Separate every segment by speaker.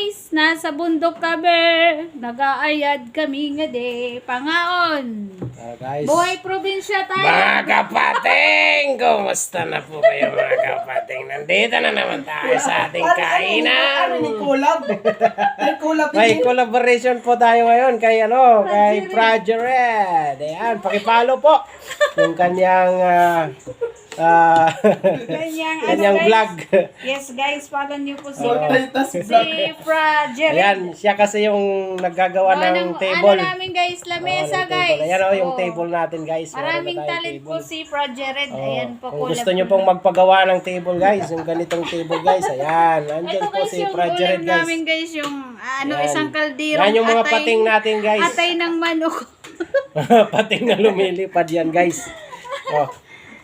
Speaker 1: guys, nasa bundok kami. Nag-aayad kami nga de. Pangaon.
Speaker 2: Guys.
Speaker 1: Buhay probinsya tayo.
Speaker 2: Mga kapating! Kumusta na po kayo mga kapating? Nandito na naman tayo sa ating kainan.
Speaker 3: May collab. May collab.
Speaker 2: May collaboration po tayo ngayon kay kay Project. Ayan, pakipalo po yung kanyang kanyang vlog.
Speaker 1: Yes guys, follow niyo po si Project.
Speaker 2: Ayan, siya kasi yung naggagawa ng table.
Speaker 1: Ano namin guys, lamesa guys.
Speaker 2: Ayan yung table natin guys.
Speaker 1: Maraming talent po si Project. Ayan po.
Speaker 2: Kung gusto nyo pong magpagawa ng table guys, yung ganitong table guys, ayan. Andyan
Speaker 1: ito
Speaker 2: po
Speaker 1: guys
Speaker 2: si
Speaker 1: yung
Speaker 2: Project
Speaker 1: ulam
Speaker 2: guys.
Speaker 1: namin guys, yung
Speaker 2: Ayan.
Speaker 1: isang kaldero.
Speaker 2: Yan yung mga pating natin guys.
Speaker 1: Atay ng manok.
Speaker 2: Pating na lumilipad yan guys. Oh.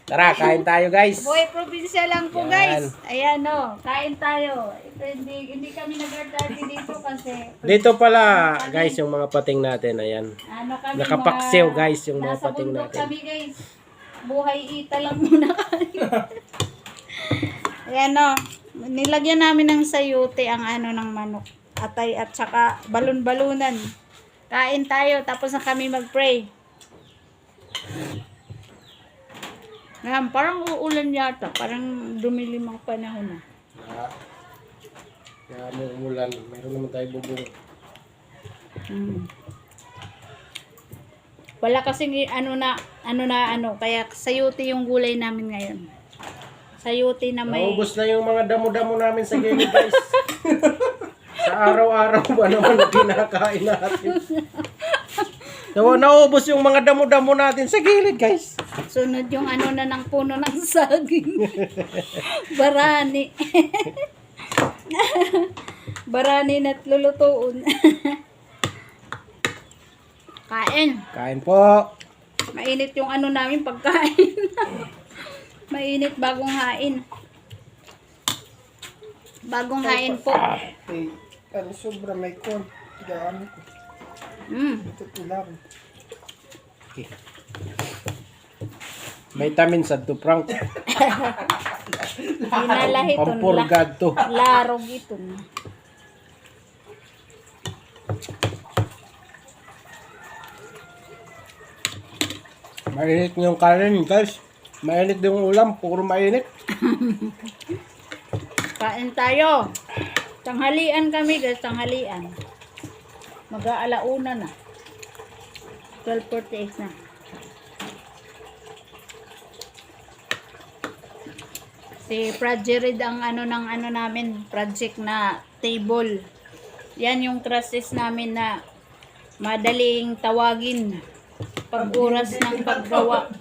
Speaker 2: Tara, kain tayo guys.
Speaker 1: Buhay probinsya lang po
Speaker 2: Yan.
Speaker 1: guys. Ayan kain tayo. Ito, hindi kami nag-order dito kasi
Speaker 2: Dito pala guys yung mga pating natin, ayan.
Speaker 1: kami
Speaker 2: Nakapaksiw guys yung mga
Speaker 1: nasa
Speaker 2: pating
Speaker 1: bundok
Speaker 2: natin.
Speaker 1: kami guys. Buhay ita lang muna kami. Ayan nilagyan namin ng sayote ang ng manok. Atay at saka balon-balunan. Kain tayo tapos na kami mag-pray. Ngayon, parang uulan yata. Parang dumilim ang panahon na.
Speaker 2: Kaya may umulan. Mayroon naman tayo bubong.
Speaker 1: Wala kasing kaya sayote yung gulay namin ngayon. Sayote na may...
Speaker 2: Naubos na yung mga damo-damo namin sa gilid guys. Sa araw-araw ba naman na kinakain natin? Naubos yung mga damo-damo natin sa gilid guys.
Speaker 1: Sunod yung na ng puno ng saging. Barani. Barani na't lulutuon. Kain.
Speaker 2: Kain po.
Speaker 1: Mainit yung namin pagkain. Mainit bagong hain. Bagong hain po.
Speaker 3: Sobra may kon. Gaan ko. Ito ulam.
Speaker 2: Okay. Vitamins at to Frank.
Speaker 1: Dinalahit
Speaker 2: Pampurgad to.
Speaker 1: larog ito.
Speaker 2: Mainit yung kanin guys. Mainit yung ulam. Puro mainit.
Speaker 1: Kain tayo. Tanghalian kami guys, tanghalian. Mag-aalauna na. 12:48 na. Si Project ang namin, project na table. Yan yung trusses namin na madaling tawagin pag oras ng paggawa.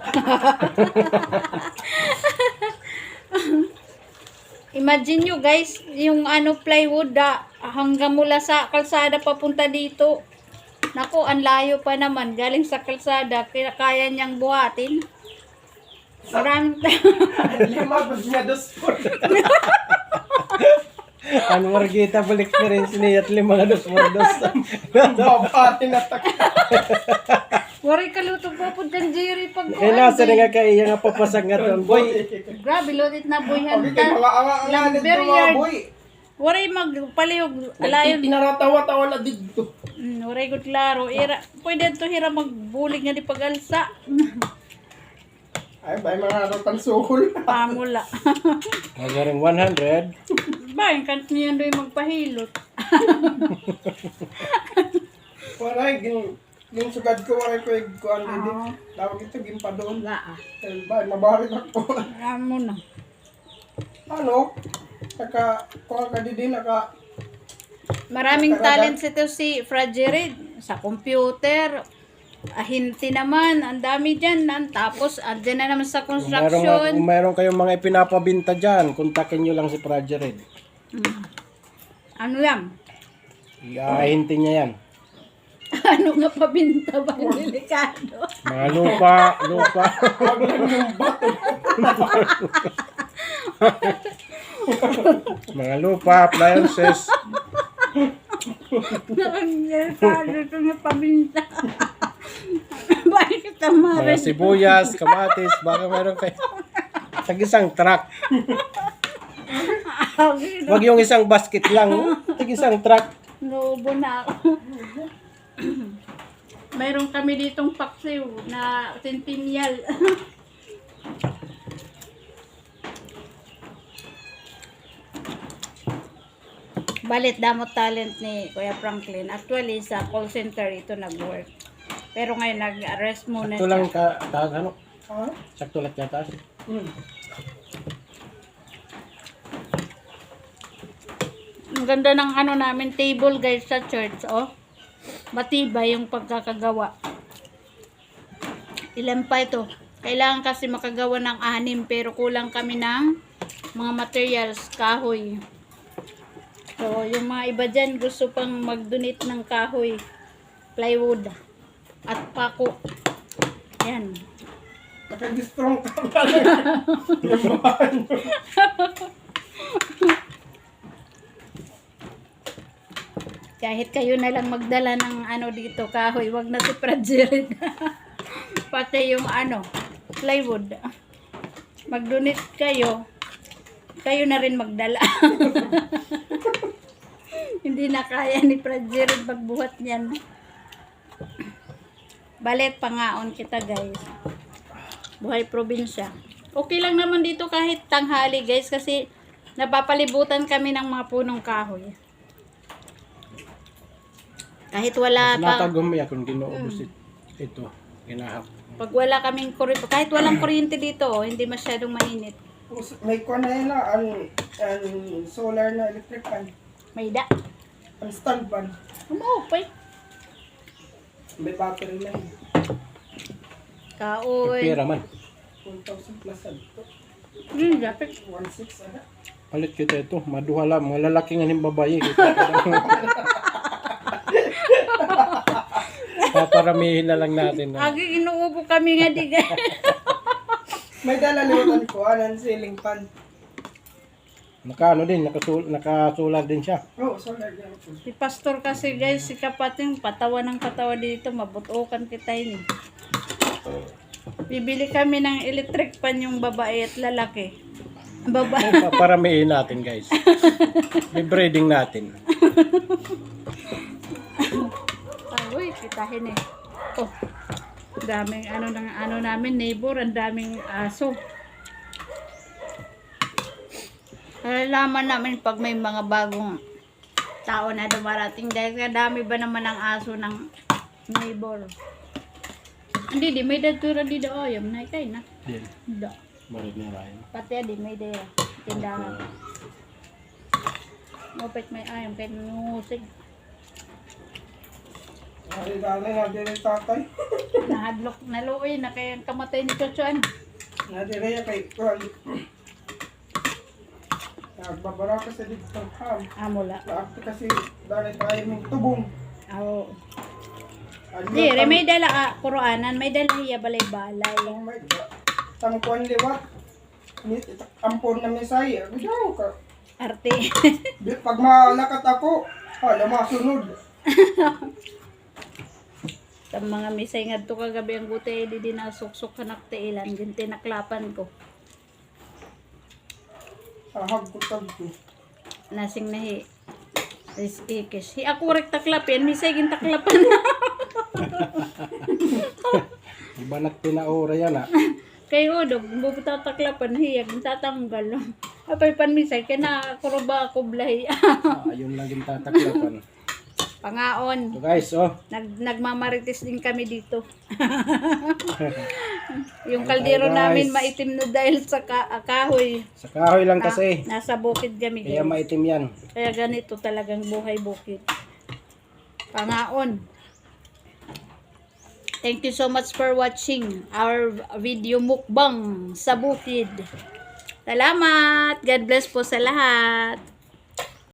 Speaker 1: Imagine nyo guys, yung plywood hanggang mula sa kalsada papunta dito. Naku, ang layo pa naman. Galing sa kalsada, kaya niyang buhatin. Maraming
Speaker 2: Unforgettable experience niya at 5
Speaker 3: Babati na tak.
Speaker 1: Waray kalutog po po dyan, Jerry. Pag
Speaker 2: nasa nga kaya nga papasag nga doon boy.
Speaker 1: grabe, loaded na boyhan
Speaker 3: Kaya
Speaker 1: ta.
Speaker 3: mga angalit
Speaker 1: Lumber
Speaker 3: mga
Speaker 1: yard.
Speaker 3: boy.
Speaker 1: Waray magpalihog. Alayon.
Speaker 3: Tinaratawa-tawa na dito.
Speaker 1: Waray ko klaro. Pwede to hira magbulig nga di pag-alsa.
Speaker 3: Ay, may mga rotan sukol.
Speaker 1: Pamula.
Speaker 2: Hanggang 100.
Speaker 1: Ba, yung kant niya doon magpahilot.
Speaker 3: Waray, yung sugad ko, waray ko yung kuhan din. Tawag ito, gimpa doon.
Speaker 1: Wala
Speaker 3: Ba, mabarit ako.
Speaker 1: mo na.
Speaker 3: Kuha ka din,
Speaker 1: Maraming talent ito si Fragile sa computer. Ahinti naman, ang dami dyan. Tapos, andyan na naman sa
Speaker 2: Kung
Speaker 1: construction.
Speaker 2: mayroon kayong mga ipinapabinta dyan, kontakin nyo lang si Project.
Speaker 1: Ano yan?
Speaker 2: Iahinti niya yan.
Speaker 1: Ano nga pabinta ba? Delikado.
Speaker 2: Mga lupa.
Speaker 3: Huwag lang yung bato.
Speaker 2: Mga lupa, appliances.
Speaker 1: Delikado ito nga pabinta. Bakit ang
Speaker 2: Mga
Speaker 1: marin?
Speaker 2: sibuyas, kamatis, baka meron kayo. Sa isang truck. Wag yung isang basket lang.
Speaker 4: Tig-isang truck.
Speaker 1: Nubo na ako. Mayroon kami ditong paksiw na centennial. Balit damot talent ni Kuya Franklin. Actually, sa call center ito nag-work. Pero ngayon, nag-arrest muna
Speaker 4: Sakto lang
Speaker 1: siya.
Speaker 4: taas ano?
Speaker 3: Ha?
Speaker 4: Sakto lang taas.
Speaker 1: Ang ganda ng ano namin, table guys sa church, oh. Matibay yung pagkakagawa. Ilan pa ito? Kailangan kasi makagawa ng 6 pero kulang kami ng mga materials, kahoy. So, yung mga iba dyan gusto pang mag-donate ng kahoy, plywood, at pako. Yan.
Speaker 3: Nakag-strong ka pala.
Speaker 1: Kahit kayo na lang magdala ng ano dito, kahoy, wag na si Prajerid. Pati yung ano, plywood. Mag-donate kayo, kayo na rin magdala. Hindi na kaya ni Prajerid magbuhat niyan. Balet, pangaon kita guys. Buhay probinsya. Okay lang naman dito kahit tanghali guys kasi napapalibutan kami ng mga punong kahoy. Kahit wala pa,
Speaker 4: Natagumaya kung ginuubos ito. Ginahap.
Speaker 1: pag wala kaming kuryente, kahit walang kuryente dito, oh, hindi masyadong mainit.
Speaker 3: May kuha na yun na, ang solar na electric fan.
Speaker 1: May da.
Speaker 3: Ang stand fan.
Speaker 1: Umupay.
Speaker 3: May battery na yun.
Speaker 1: Kaoy.
Speaker 4: Pera man.
Speaker 3: 1,000 plus ito.
Speaker 1: Dapat.
Speaker 3: 1,600 ano?
Speaker 4: Palit kita ito. Maduhala. Mga lalaking aning babae. Kita. Paparamihin na lang natin.
Speaker 1: Agi inuubo kami nga di guys.
Speaker 3: May dalalimutan ko, ang ceiling fan.
Speaker 4: Nakaano din. Nakasulat din siya.
Speaker 3: Oh, solar yan.
Speaker 1: Si pastor kasi guys, si kapating patawa ng patawa dito, mabutukan kita ini. Bibili kami ng electric pan yung babae at lalaki. Babae.
Speaker 4: Paparamihin natin guys. Bibreeding natin.
Speaker 1: Uy, kitahin eh. Oh, daming ano namin, neighbor, ang daming aso. Nalalaman namin pag may mga bagong tao na dumarating dahil kadami ba naman ang aso ng neighbor. Hindi, di may datura di da oyam na ikay na.
Speaker 4: Din.
Speaker 1: Da.
Speaker 4: Marid na rin.
Speaker 1: Pati di may de tindahan. Mopet may ayam kay nusig.
Speaker 3: Ay, dali na din yung tatay.
Speaker 1: Nahadlok na luoy na kay ang kamatay ni Chochoan.
Speaker 3: Nadire kay Kuhan. Nagbabara ka sa dito ng ham.
Speaker 1: Amula.
Speaker 3: Naakti kasi dali tayo ng tubong.
Speaker 1: Aw.
Speaker 3: Ano
Speaker 1: Di, may dala Quranan, may dala hiya balay-balay.
Speaker 3: Oh my God. Tangkuan liwat. Ampon na misay. Daw ka.
Speaker 1: Arte.
Speaker 3: Pag malakat ako, hala masunod.
Speaker 1: Sa mga misay nga to kagabi ang gutay di dinasuksok kanak tailan din tinaklapan ko.
Speaker 3: Ahag ko tag ko.
Speaker 1: Nasing nahi. Ikis. Hi ako rek taklapin, misay gin taklapan.
Speaker 4: Iba na tinaura yan ah.
Speaker 1: Kay odog, bubuta taklapan hiya gin tatanggal. Apay pan misay kay na kuruba ako blahi.
Speaker 4: Ayun lang yung tataklapan.
Speaker 1: Pangaon.
Speaker 4: So guys, oh.
Speaker 1: Nagmamarites din kami dito. Yung kaldero
Speaker 4: guys.
Speaker 1: namin maitim na dahil sa kahoy.
Speaker 4: Sa kahoy lang kasi.
Speaker 1: Nasa bukid kami
Speaker 4: Kaya
Speaker 1: guys.
Speaker 4: maitim yan.
Speaker 1: Kaya ganito talagang buhay bukid. Pangaon. Thank you so much for watching our video mukbang sa bukid. Salamat! God bless po sa lahat.